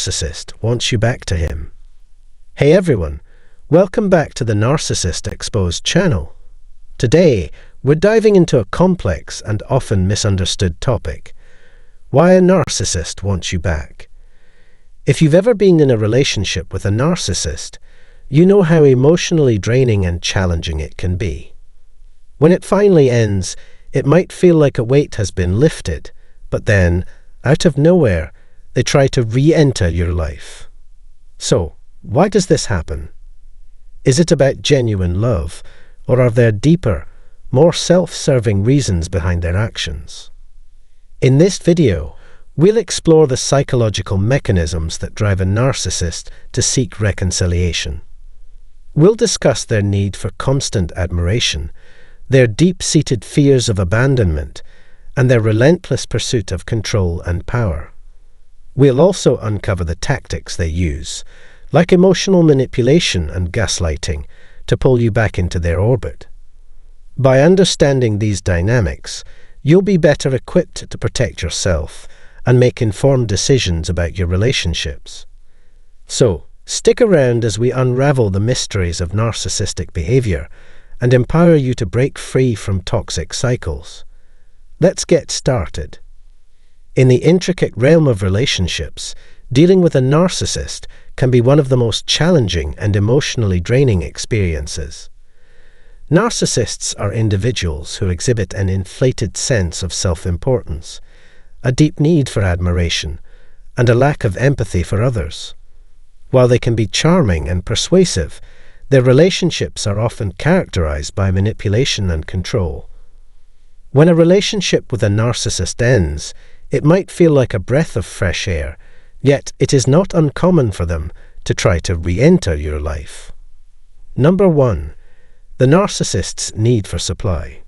narcissist wants you back to him. Hey everyone, welcome back to the Narcissist Exposed channel. Today, we're diving into a complex and often misunderstood topic: why a narcissist wants you back. If you've ever been in a relationship with a narcissist, you know how emotionally draining and challenging it can be. When it finally ends, it might feel like a weight has been lifted, but then, out of nowhere, they try to re-enter your life. So, why does this happen? Is it about genuine love, or are there deeper, more self-serving reasons behind their actions? In this video, we'll explore the psychological mechanisms that drive a narcissist to seek reconciliation. We'll discuss their need for constant admiration, their deep-seated fears of abandonment, and their relentless pursuit of control and power. We'll also uncover the tactics they use, like emotional manipulation and gaslighting, to pull you back into their orbit. By understanding these dynamics, you'll be better equipped to protect yourself and make informed decisions about your relationships. So, stick around as we unravel the mysteries of narcissistic behavior and empower you to break free from toxic cycles. Let's get started. In the intricate realm of relationships, dealing with a narcissist can be one of the most challenging and emotionally draining experiences. Narcissists are individuals who exhibit an inflated sense of self-importance, a deep need for admiration, and a lack of empathy for others. While they can be charming and persuasive, their relationships are often characterized by manipulation and control. When a relationship with a narcissist ends, it might feel like a breath of fresh air, yet it is not uncommon for them to try to re-enter your life. Number 1. The narcissist's need for supply.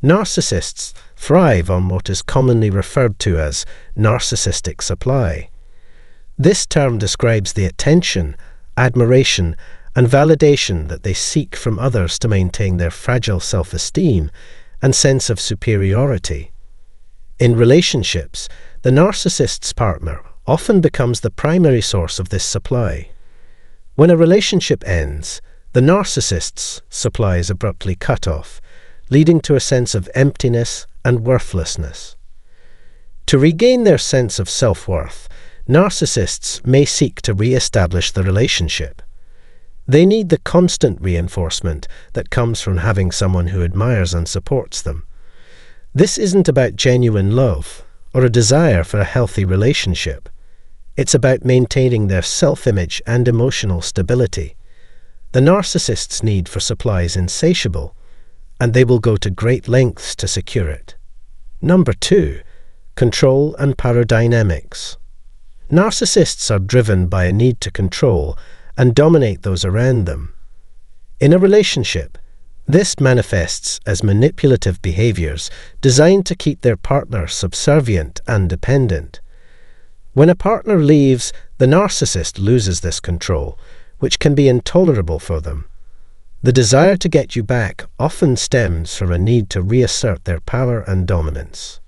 Narcissists thrive on what is commonly referred to as narcissistic supply. This term describes the attention, admiration, and validation that they seek from others to maintain their fragile self-esteem and sense of superiority. In relationships, the narcissist's partner often becomes the primary source of this supply. When a relationship ends, the narcissist's supply is abruptly cut off, leading to a sense of emptiness and worthlessness. To regain their sense of self-worth, narcissists may seek to re-establish the relationship. They need the constant reinforcement that comes from having someone who admires and supports them. This isn't about genuine love or a desire for a healthy relationship. It's about maintaining their self-image and emotional stability. The narcissist's need for supply is insatiable, and they will go to great lengths to secure it. Number 2. Control and power dynamics. Narcissists are driven by a need to control and dominate those around them. In a relationship, this manifests as manipulative behaviors designed to keep their partner subservient and dependent. When a partner leaves, the narcissist loses this control, which can be intolerable for them. The desire to get you back often stems from a need to reassert their power and dominance.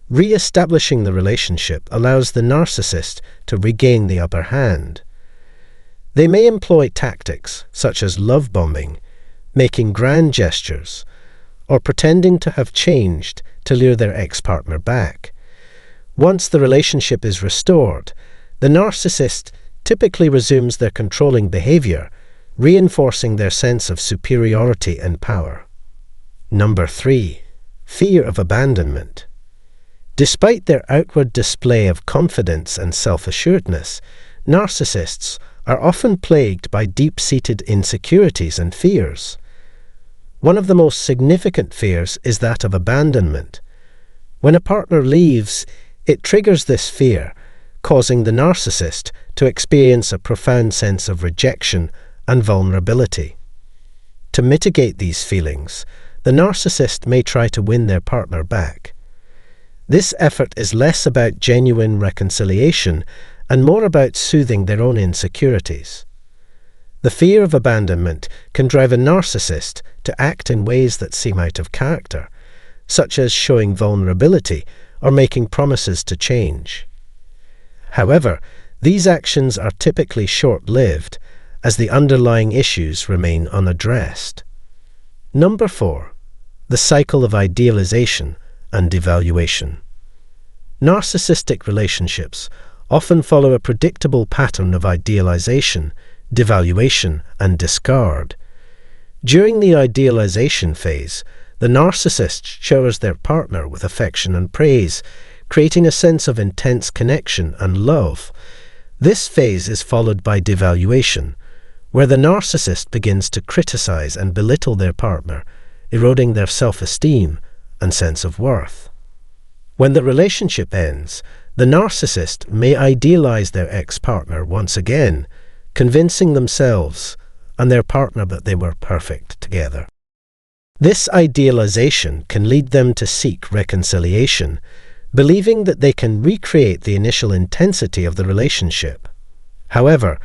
Re-establishing the relationship allows the narcissist to regain the upper hand. They may employ tactics such as love bombing, making grand gestures, or pretending to have changed to lure their ex-partner back. Once the relationship is restored, the narcissist typically resumes their controlling behavior, reinforcing their sense of superiority and power. Number 3. Fear of abandonment. Despite their outward display of confidence and self-assuredness, narcissists are often plagued by deep-seated insecurities and fears. One of the most significant fears is that of abandonment. When a partner leaves, it triggers this fear, causing the narcissist to experience a profound sense of rejection and vulnerability. To mitigate these feelings, the narcissist may try to win their partner back. This effort is less about genuine reconciliation and more about soothing their own insecurities. The fear of abandonment can drive a narcissist to act in ways that seem out of character, such as showing vulnerability or making promises to change. However, these actions are typically short-lived, as the underlying issues remain unaddressed. Number 4. The cycle of idealization and devaluation. Narcissistic relationships often follow a predictable pattern of idealization, devaluation, and discard. During the idealization phase, the narcissist showers their partner with affection and praise, creating a sense of intense connection and love. This phase is followed by devaluation, where the narcissist begins to criticize and belittle their partner, eroding their self-esteem and sense of worth. When the relationship ends, the narcissist may idealize their ex-partner once again, convincing themselves and their partner that they were perfect together. This idealization can lead them to seek reconciliation, believing that they can recreate the initial intensity of the relationship. However,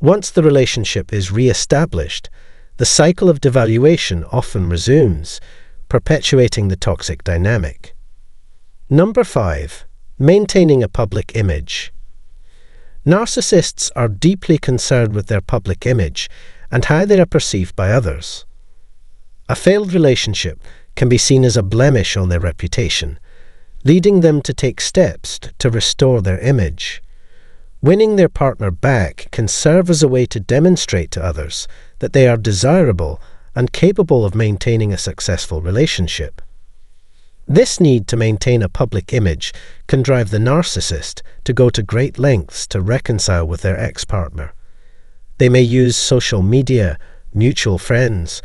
once the relationship is re-established, the cycle of devaluation often resumes, perpetuating the toxic dynamic. Number 5. Maintaining a public image. Narcissists are deeply concerned with their public image and how they are perceived by others. A failed relationship can be seen as a blemish on their reputation, leading them to take steps to restore their image. Winning their partner back can serve as a way to demonstrate to others that they are desirable and capable of maintaining a successful relationship. This need to maintain a public image can drive the narcissist to go to great lengths to reconcile with their ex-partner. They may use social media, mutual friends,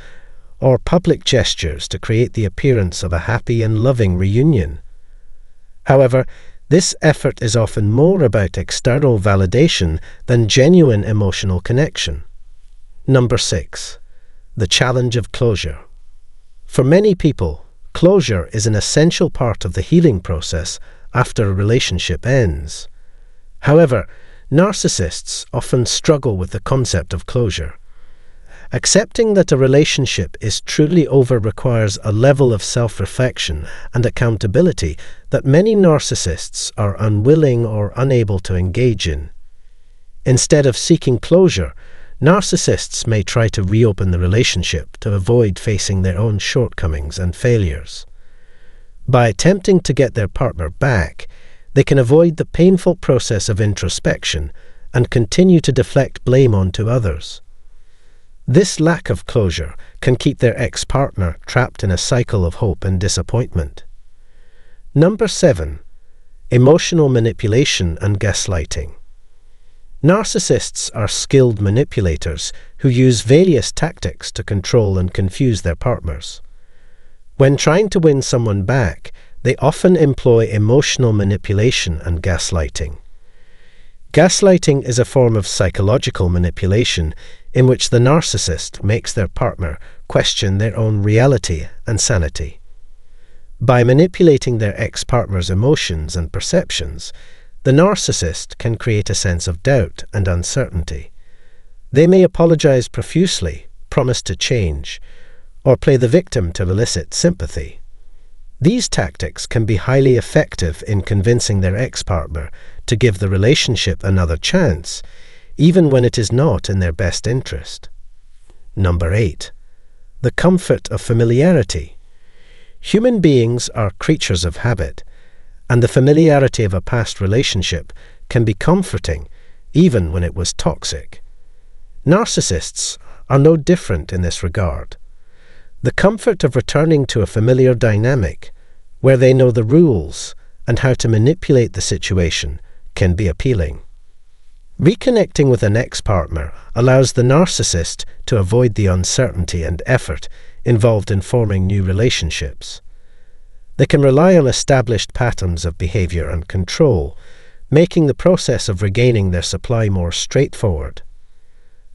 or public gestures to create the appearance of a happy and loving reunion. However, this effort is often more about external validation than genuine emotional connection. Number 6. The challenge of closure. For many people, closure is an essential part of the healing process after a relationship ends. However, narcissists often struggle with the concept of closure. Accepting that a relationship is truly over requires a level of self-reflection and accountability that many narcissists are unwilling or unable to engage in. Instead of seeking closure, narcissists may try to reopen the relationship to avoid facing their own shortcomings and failures. By attempting to get their partner back, they can avoid the painful process of introspection and continue to deflect blame onto others. This lack of closure can keep their ex-partner trapped in a cycle of hope and disappointment. Number 7. Emotional manipulation and gaslighting. Narcissists are skilled manipulators who use various tactics to control and confuse their partners. When trying to win someone back, they often employ emotional manipulation and gaslighting. Gaslighting is a form of psychological manipulation in which the narcissist makes their partner question their own reality and sanity. By manipulating their ex-partner's emotions and perceptions, the narcissist can create a sense of doubt and uncertainty. They may apologize profusely, promise to change, or play the victim to elicit sympathy. These tactics can be highly effective in convincing their ex-partner to give the relationship another chance, even when it is not in their best interest. Number 8. The comfort of familiarity. Human beings are creatures of habit, and the familiarity of a past relationship can be comforting, even when it was toxic. Narcissists are no different in this regard. The comfort of returning to a familiar dynamic, where they know the rules and how to manipulate the situation, can be appealing. Reconnecting with an ex-partner allows the narcissist to avoid the uncertainty and effort involved in forming new relationships. They can rely on established patterns of behavior and control, making the process of regaining their supply more straightforward.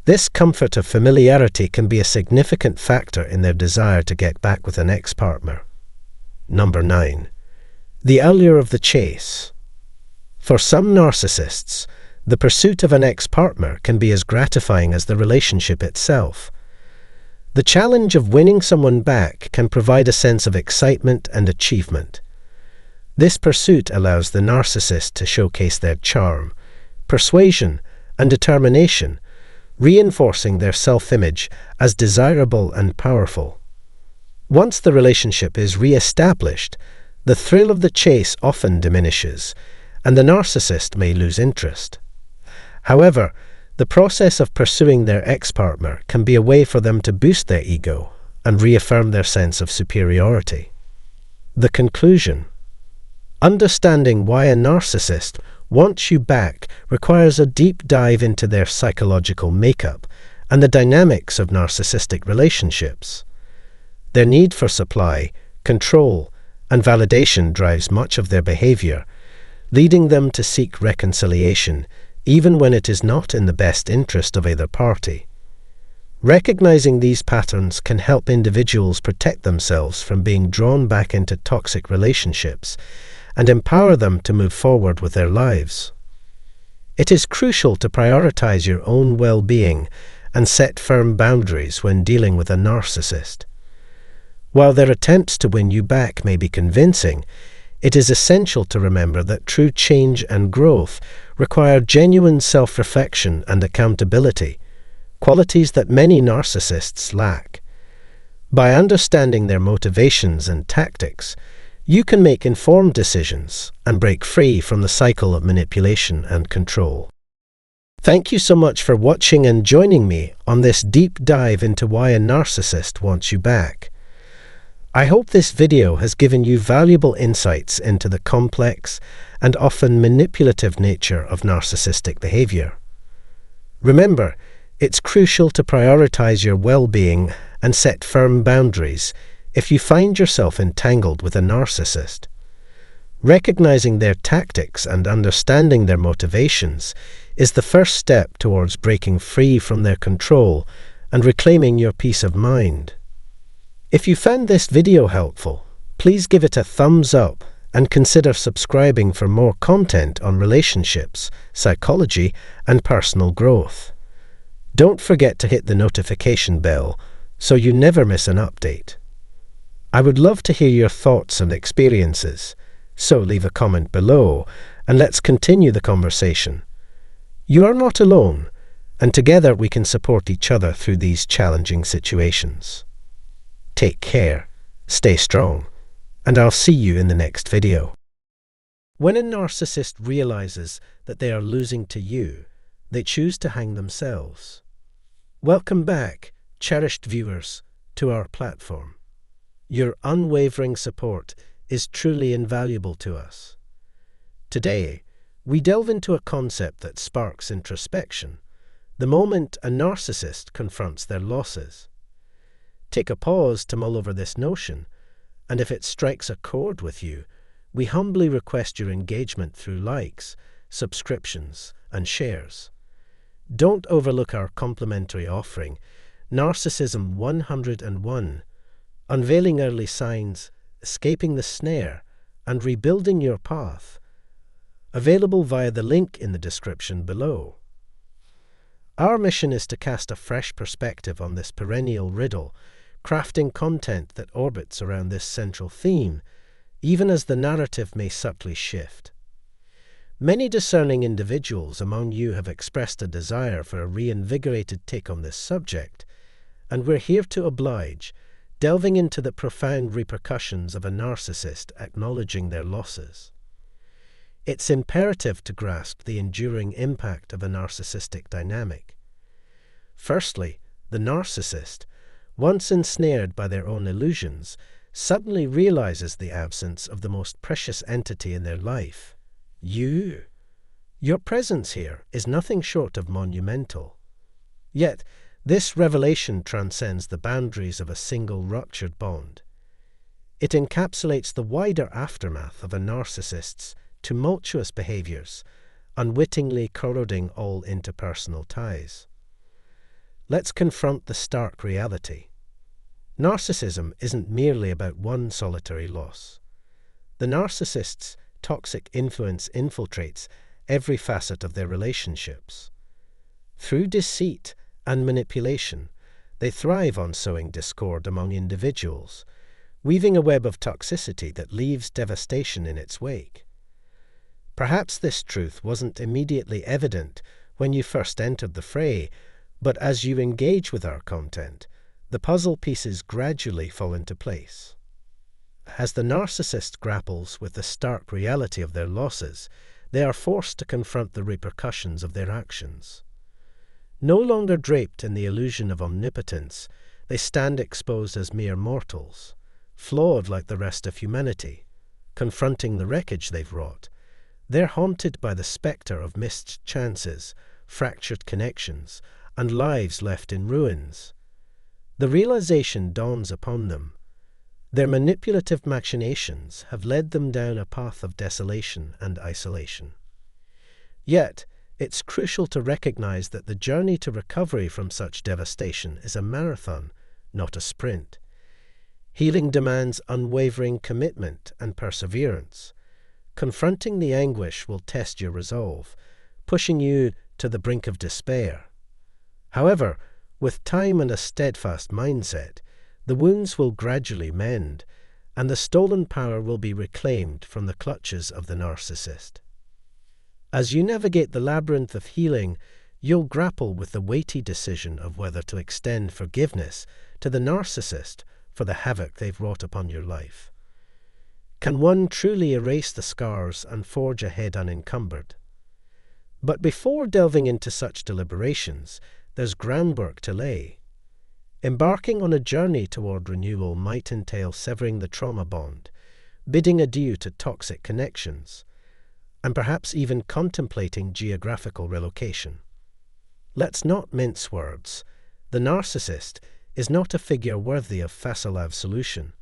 This comfort of familiarity can be a significant factor in their desire to get back with an ex-partner. Number 9. The allure of the chase. For some narcissists, the pursuit of an ex-partner can be as gratifying as the relationship itself. The challenge of winning someone back can provide a sense of excitement and achievement. This pursuit allows the narcissist to showcase their charm, persuasion, and determination, reinforcing their self-image as desirable and powerful. Once the relationship is re-established, the thrill of the chase often diminishes, and the narcissist may lose interest. However, the process of pursuing their ex-partner can be a way for them to boost their ego and reaffirm their sense of superiority. The conclusion: understanding why a narcissist wants you back requires a deep dive into their psychological makeup and the dynamics of narcissistic relationships. Their need for supply, control, and validation drives much of their behavior, leading them to seek reconciliation even when it is not in the best interest of either party. Recognizing these patterns can help individuals protect themselves from being drawn back into toxic relationships and empower them to move forward with their lives. It is crucial to prioritize your own well-being and set firm boundaries when dealing with a narcissist. While their attempts to win you back may be convincing, it is essential to remember that true change and growth require genuine self-reflection and accountability, qualities that many narcissists lack. By understanding their motivations and tactics, you can make informed decisions and break free from the cycle of manipulation and control. Thank you so much for watching and joining me on this deep dive into why a narcissist wants you back. I hope this video has given you valuable insights into the complex and often manipulative nature of narcissistic behavior. Remember, it's crucial to prioritize your well-being and set firm boundaries if you find yourself entangled with a narcissist. Recognizing their tactics and understanding their motivations is the first step towards breaking free from their control and reclaiming your peace of mind. If you found this video helpful, please give it a thumbs up and consider subscribing for more content on relationships, psychology, and personal growth. Don't forget to hit the notification bell so you never miss an update. I would love to hear your thoughts and experiences, so leave a comment below and let's continue the conversation. You are not alone, and together we can support each other through these challenging situations. Take care, stay strong, and I'll see you in the next video. When a narcissist realizes that they are losing to you, they choose to hang themselves. Welcome back, cherished viewers, to our platform. Your unwavering support is truly invaluable to us. Today, we delve into a concept that sparks introspection, the moment a narcissist confronts their losses. Take a pause to mull over this notion, and if it strikes a chord with you, we humbly request your engagement through likes, subscriptions, and shares. Don't overlook our complimentary offering, Narcissism 101, Unveiling Early Signs, Escaping the Snare, and Rebuilding Your Path, available via the link in the description below. Our mission is to cast a fresh perspective on this perennial riddle, crafting content that orbits around this central theme, even as the narrative may subtly shift. Many discerning individuals among you have expressed a desire for a reinvigorated take on this subject, and we're here to oblige, delving into the profound repercussions of a narcissist acknowledging their losses. It's imperative to grasp the enduring impact of a narcissistic dynamic. Firstly, the narcissist, once ensnared by their own illusions, suddenly realizes the absence of the most precious entity in their life, you. Your presence here is nothing short of monumental. Yet, this revelation transcends the boundaries of a single ruptured bond. It encapsulates the wider aftermath of a narcissist's tumultuous behaviors, unwittingly corroding all interpersonal ties. Let's confront the stark reality. Narcissism isn't merely about one solitary loss. The narcissist's toxic influence infiltrates every facet of their relationships. Through deceit and manipulation, they thrive on sowing discord among individuals, weaving a web of toxicity that leaves devastation in its wake. Perhaps this truth wasn't immediately evident when you first entered the fray, but as you engage with our content, the puzzle pieces gradually fall into place. As the narcissist grapples with the stark reality of their losses, they are forced to confront the repercussions of their actions. No longer draped in the illusion of omnipotence, they stand exposed as mere mortals, flawed like the rest of humanity. Confronting the wreckage they've wrought, they're haunted by the spectre of missed chances, fractured connections, and lives left in ruins. The realization dawns upon them. Their manipulative machinations have led them down a path of desolation and isolation. Yet, it's crucial to recognize that the journey to recovery from such devastation is a marathon, not a sprint. Healing demands unwavering commitment and perseverance. Confronting the anguish will test your resolve, pushing you to the brink of despair. However, with time and a steadfast mindset, the wounds will gradually mend, and the stolen power will be reclaimed from the clutches of the narcissist. As you navigate the labyrinth of healing, you'll grapple with the weighty decision of whether to extend forgiveness to the narcissist for the havoc they've wrought upon your life. Can one truly erase the scars and forge ahead unencumbered? But before delving into such deliberations, there's groundwork to lay. Embarking on a journey toward renewal might entail severing the trauma bond, bidding adieu to toxic connections, and perhaps even contemplating geographical relocation. Let's not mince words. The narcissist is not a figure worthy of facade solution.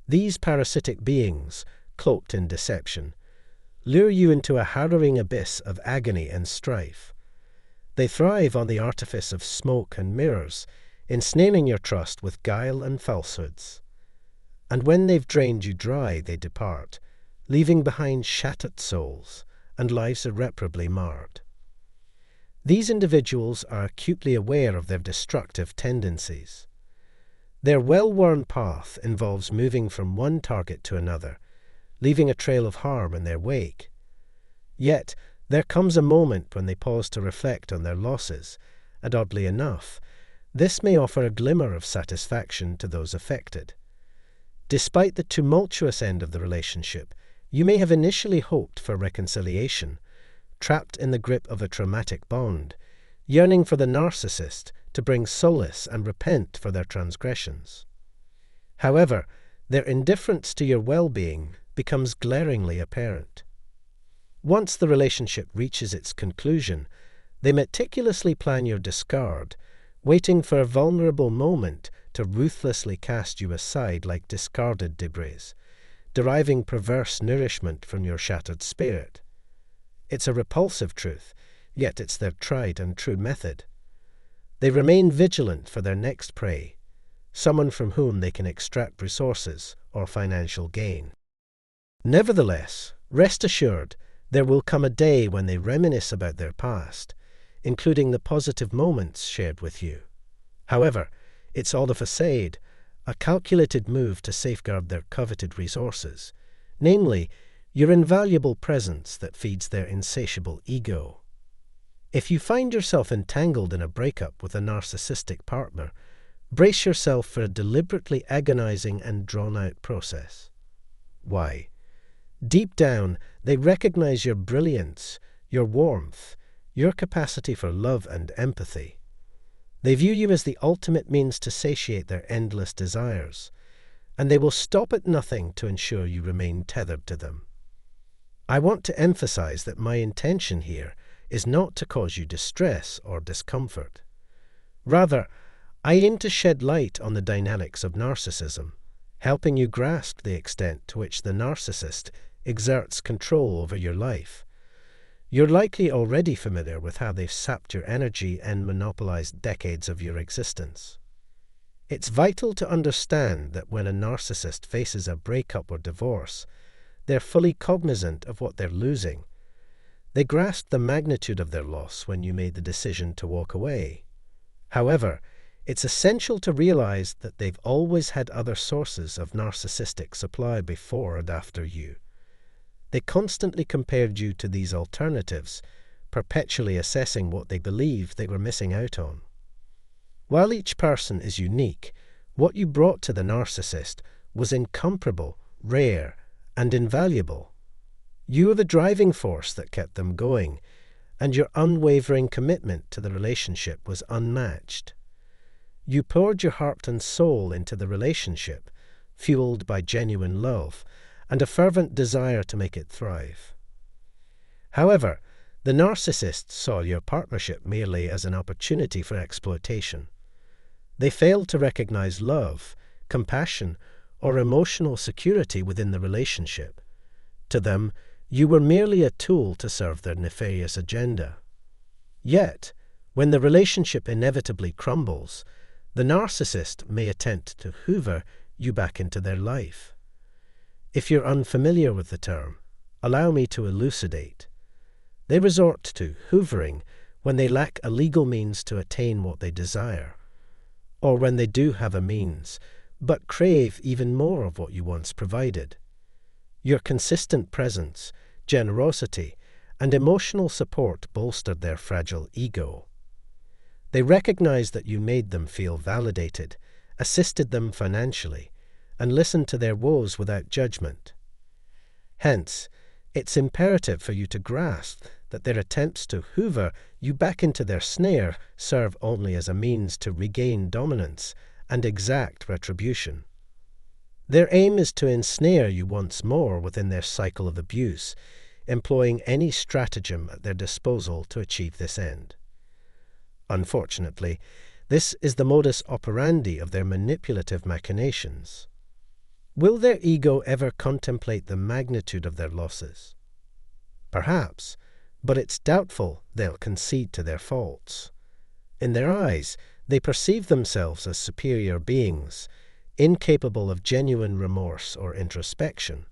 These parasitic beings, cloaked in deception, lure you into a harrowing abyss of agony and strife. They thrive on the artifice of smoke and mirrors, ensnaring your trust with guile and falsehoods. And when they've drained you dry, they depart, leaving behind shattered souls and lives irreparably marred. These individuals are acutely aware of their destructive tendencies. Their well-worn path involves moving from one target to another, leaving a trail of harm in their wake. Yet, there comes a moment when they pause to reflect on their losses, and oddly enough, this may offer a glimmer of satisfaction to those affected. Despite the tumultuous end of the relationship, you may have initially hoped for reconciliation, trapped in the grip of a traumatic bond, yearning for the narcissist to bring solace and repent for their transgressions. However, their indifference to your well-being becomes glaringly apparent. Once the relationship reaches its conclusion, they meticulously plan your discard, waiting for a vulnerable moment to ruthlessly cast you aside like discarded debris, deriving perverse nourishment from your shattered spirit. It's a repulsive truth, yet it's their tried and true method. They remain vigilant for their next prey, someone from whom they can extract resources or financial gain. Nevertheless, rest assured, there will come a day when they reminisce about their past, including the positive moments shared with you. However, it's all a facade, a calculated move to safeguard their coveted resources, namely, your invaluable presence that feeds their insatiable ego. If you find yourself entangled in a breakup with a narcissistic partner, brace yourself for a deliberately agonizing and drawn-out process. Why? Deep down, they recognize your brilliance, your warmth, your capacity for love and empathy. They view you as the ultimate means to satiate their endless desires, and they will stop at nothing to ensure you remain tethered to them. I want to emphasize that my intention here is not to cause you distress or discomfort. Rather, I aim to shed light on the dynamics of narcissism, helping you grasp the extent to which the narcissist exerts control over your life. You're likely already familiar with how they've sapped your energy and monopolized decades of your existence. It's vital to understand that when a narcissist faces a breakup or divorce, they're fully cognizant of what they're losing. They grasped the magnitude of their loss when you made the decision to walk away. However, it's essential to realize that they've always had other sources of narcissistic supply before and after you. They constantly compared you to these alternatives, perpetually assessing what they believed they were missing out on. While each person is unique, what you brought to the narcissist was incomparable, rare, and invaluable. You were the driving force that kept them going, and your unwavering commitment to the relationship was unmatched. You poured your heart and soul into the relationship, fueled by genuine love and a fervent desire to make it thrive. However, the narcissist saw your partnership merely as an opportunity for exploitation. They failed to recognize love, compassion, or emotional security within the relationship. To them, you were merely a tool to serve their nefarious agenda. Yet, when the relationship inevitably crumbles, the narcissist may attempt to hoover you back into their life. If you're unfamiliar with the term, allow me to elucidate. They resort to hoovering when they lack a legal means to attain what they desire, or when they do have a means, but crave even more of what you once provided. Your consistent presence, generosity, and emotional support bolstered their fragile ego. They recognized that you made them feel validated, assisted them financially, and listened to their woes without judgment. Hence, it's imperative for you to grasp that their attempts to hoover you back into their snare serve only as a means to regain dominance and exact retribution. Their aim is to ensnare you once more within their cycle of abuse, employing any stratagem at their disposal to achieve this end. Unfortunately, this is the modus operandi of their manipulative machinations. Will their ego ever contemplate the magnitude of their losses? Perhaps, but it's doubtful they'll concede to their faults. In their eyes, they perceive themselves as superior beings, incapable of genuine remorse or introspection.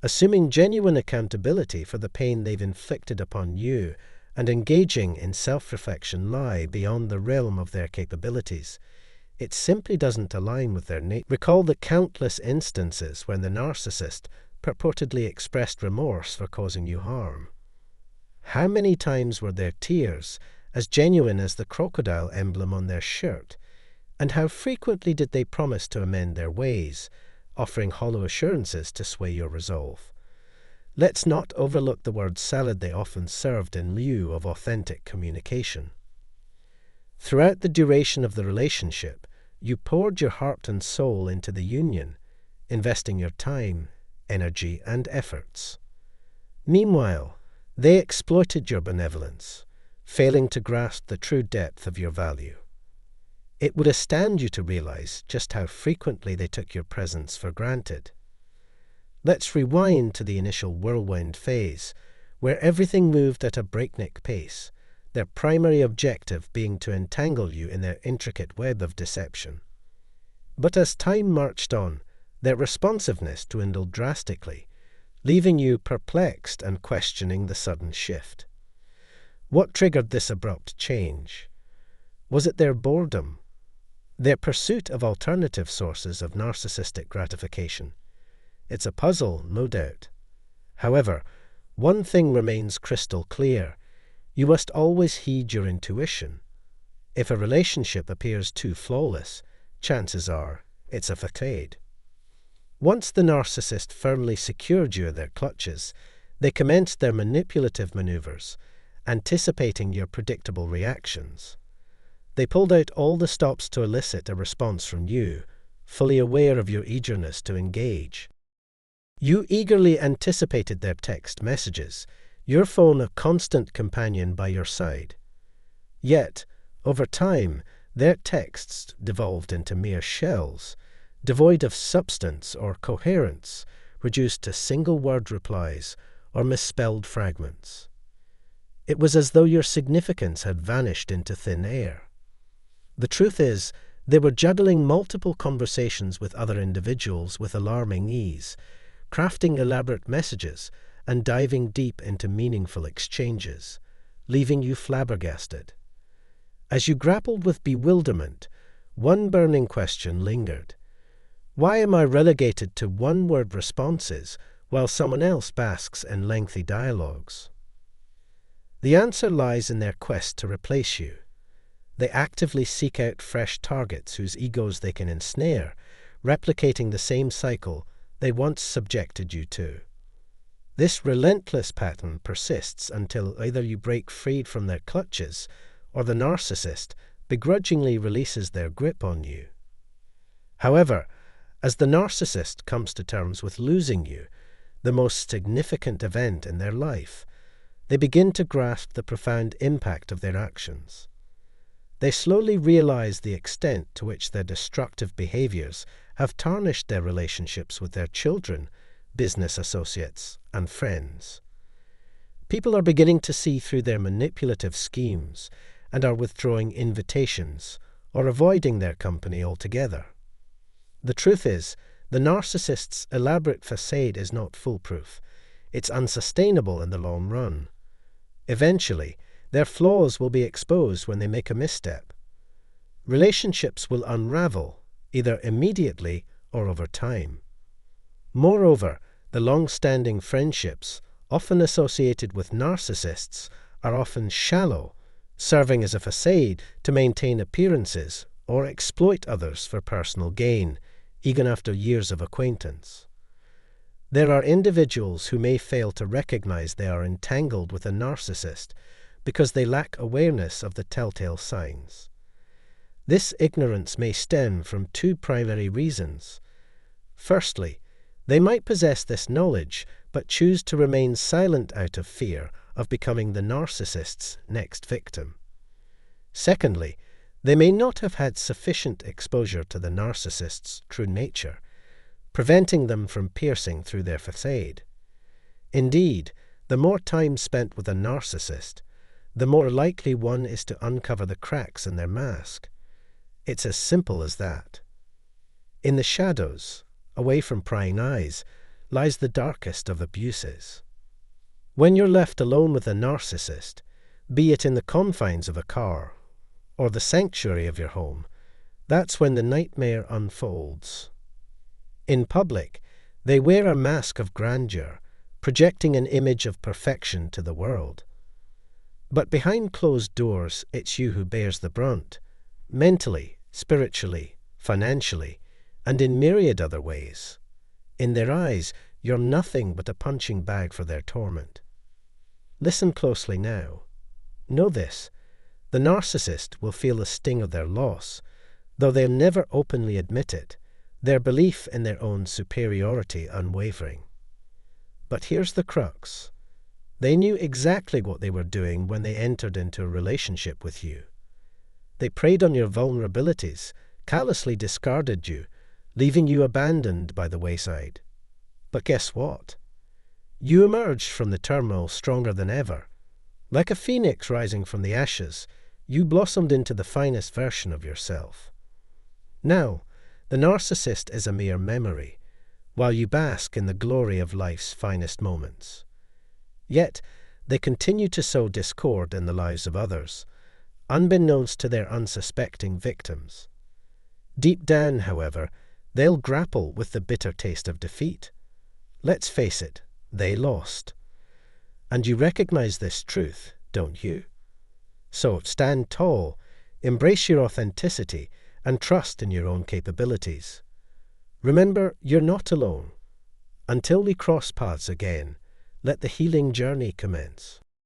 Assuming genuine accountability for the pain they've inflicted upon you and engaging in self-reflection lie beyond the realm of their capabilities, it simply doesn't align with their nature. Recall the countless instances when the narcissist purportedly expressed remorse for causing you harm. How many times were their tears as genuine as the crocodile emblem on their shirt, and how frequently did they promise to amend their ways, offering hollow assurances to sway your resolve? Let's not overlook the word salad they often served in lieu of authentic communication. Throughout the duration of the relationship, you poured your heart and soul into the union, investing your time, energy, and efforts. Meanwhile, they exploited your benevolence, failing to grasp the true depth of your value. It would astound you to realize just how frequently they took your presence for granted. Let's rewind to the initial whirlwind phase, where everything moved at a breakneck pace, their primary objective being to entangle you in their intricate web of deception. But as time marched on, their responsiveness dwindled drastically, leaving you perplexed and questioning the sudden shift. What triggered this abrupt change? Was it their boredom? Their pursuit of alternative sources of narcissistic gratification? It's a puzzle, no doubt. However, one thing remains crystal clear. You must always heed your intuition. If a relationship appears too flawless, chances are it's a facade. Once the narcissist firmly secured you in their clutches, they commenced their manipulative maneuvers, anticipating your predictable reactions. They pulled out all the stops to elicit a response from you, fully aware of your eagerness to engage. You eagerly anticipated their text messages, your phone a constant companion by your side. Yet, over time, their texts devolved into mere shells, devoid of substance or coherence, reduced to single-word replies or misspelled fragments. It was as though your significance had vanished into thin air. The truth is, they were juggling multiple conversations with other individuals with alarming ease, crafting elaborate messages and diving deep into meaningful exchanges, leaving you flabbergasted. As you grappled with bewilderment, one burning question lingered. Why am I relegated to one-word responses while someone else basks in lengthy dialogues. The answer lies in their quest to replace you. They actively seek out fresh targets whose egos they can ensnare, replicating the same cycle they once subjected you to. This relentless pattern persists until either you break free from their clutches or the narcissist begrudgingly releases their grip on you. However, as the narcissist comes to terms with losing you, the most significant event in their life, they begin to grasp the profound impact of their actions. They slowly realize the extent to which their destructive behaviors have tarnished their relationships with their children, business associates, and friends. People are beginning to see through their manipulative schemes and are withdrawing invitations or avoiding their company altogether. The truth is, the narcissist's elaborate facade is not foolproof. It's unsustainable in the long run. Eventually, their flaws will be exposed when they make a misstep. Relationships will unravel, either immediately or over time. Moreover, the long-standing friendships, often associated with narcissists, are often shallow, serving as a facade to maintain appearances or exploit others for personal gain, even after years of acquaintance. There are individuals who may fail to recognize they are entangled with a narcissist because they lack awareness of the telltale signs. This ignorance may stem from two primary reasons. Firstly, they might possess this knowledge but choose to remain silent out of fear of becoming the narcissist's next victim. Secondly, they may not have had sufficient exposure to the narcissist's true nature, preventing them from piercing through their facade. Indeed, the more time spent with a narcissist, the more likely one is to uncover the cracks in their mask. It's as simple as that. In the shadows, away from prying eyes, lies the darkest of abuses. When you're left alone with a narcissist, be it in the confines of a car or the sanctuary of your home, that's when the nightmare unfolds. In public, they wear a mask of grandeur, projecting an image of perfection to the world. But behind closed doors, it's you who bears the brunt, mentally, spiritually, financially, and in myriad other ways. In their eyes, you're nothing but a punching bag for their torment. Listen closely now. Know this: the narcissist will feel the sting of their loss, though they'll never openly admit it, their belief in their own superiority unwavering. But here's the crux. They knew exactly what they were doing when they entered into a relationship with you. They preyed on your vulnerabilities, callously discarded you, leaving you abandoned by the wayside. But guess what? You emerged from the turmoil stronger than ever. Like a phoenix rising from the ashes, you blossomed into the finest version of yourself. Now, the narcissist is a mere memory, while you bask in the glory of life's finest moments. Yet, they continue to sow discord in the lives of others, unbeknownst to their unsuspecting victims. Deep down, however, they'll grapple with the bitter taste of defeat. Let's face it, they lost. And you recognize this truth, don't you? So stand tall, embrace your authenticity, and trust in your own capabilities. Remember, you're not alone. Until we cross paths again, let the healing journey commence.